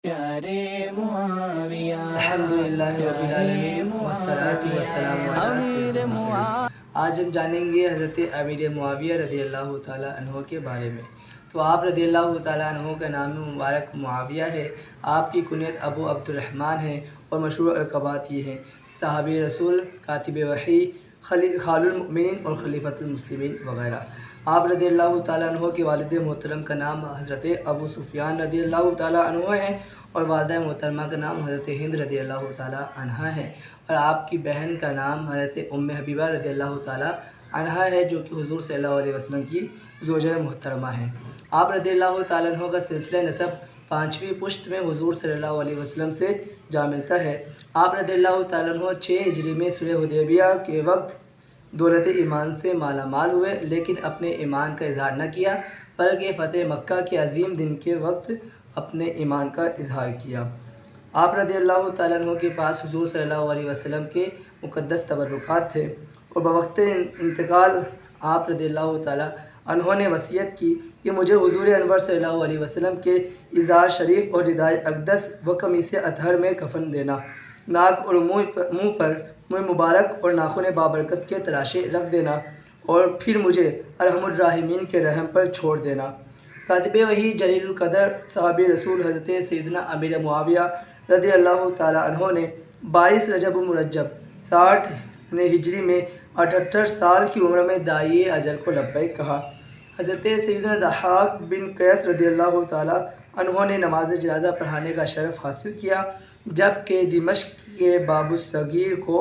پیارے معاویہ الحمدللہ رب العالمین والصلاۃ والسلام علی سیدنا محمد۔ آج ہم جانیں گے حضرت امیر معاویہ رضی اللہ تعالیٰ عنہ کے بارے میں۔ تو آپ رضی اللہ تعالیٰ عنہ کا نام مبارک معاویہ ہے۔ آپ کی کنیت ابو عبد الرحمن ہے اور مشہور القابات یہ ہیں: صحابی رسول، کاتب وحی، خال المؤمنین اور خلیفۃ المسلمین وغیرہ۔ آپ رضی اللہ تعالیٰ عنہ کے والد محترم کا نام حضرت ابو سفیان رضی اللہ تعالیٰ عنہ ہے اور والدہ محترمہ کا نام حضرت ہند رضی اللہ تعالیٰ عنہ ہے، اور آپ کی بہن کا نام حضرت ام حبیبہ رضی اللہ تعالیٰ عنہ ہے، جو کہ حضور صلی اللہ علیہ وسلم کی زوجہ محترمہ ہیں۔ آپ رضی اللہ تعالیٰ عنہ کا سلسلہ نسب 5ویں پشت میں حضور صلی اللہ علیہ وسلم سے جا ملتا ہے۔ آپ رضی اللہ تعالیٰ عنہ 6 ہجری میں صلح حدیبیہ کے وقت دولت ایمان سے مالا مال ہوئے، لیکن اپنے ایمان کا اظہار نہ کیا، بلکہ فتح مکہ کے عظیم دن کے وقت اپنے ایمان کا اظہار کیا۔ آپ رضی اللہ تعالیٰ عنہ کے پاس حضور صلی اللہ علیہ وسلم کے مقدس تبرکات تھے، اور بوقت انتقال آپ رضی اللہ تعالیٰ عنہ نے وصیت کی کہ مجھے حضور انور صلی اللہ علیہ وسلم کے ازار شریف اور ردائے اقدس و قمیص اطہر میں کفن دینا، ناک اور منہ پر منہ مبارک اور ناخن بابرکت کے تراشے رکھ دینا، اور پھر مجھے ارحم الراحمین کے رحم پر چھوڑ دینا۔ کاتب وحی جلیل القدر صحابی رسول حضرت سیدنا امیر معاویہ رضی اللہ تعالیٰ عنہ نے 22 رجب المرجب 60 ہجری میں 78 سال کی عمر میں داعی اجل کو لبیک کہا۔ حضرت سیدنا ضحاک بن قیس رضی اللہ تعالیٰ عنہ نے نماز جنازہ پڑھانے کا شرف حاصل کیا، جبکہ دمشق کے باب الصغیر کو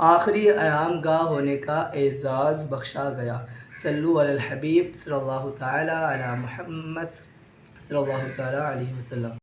آخری آرام گاہ ہونے کا اعزاز بخشا گیا۔ صلو علی الحبیب صلی اللہ تعالیٰ علی محمد صلی اللہ تعالیٰ علیہ وسلم۔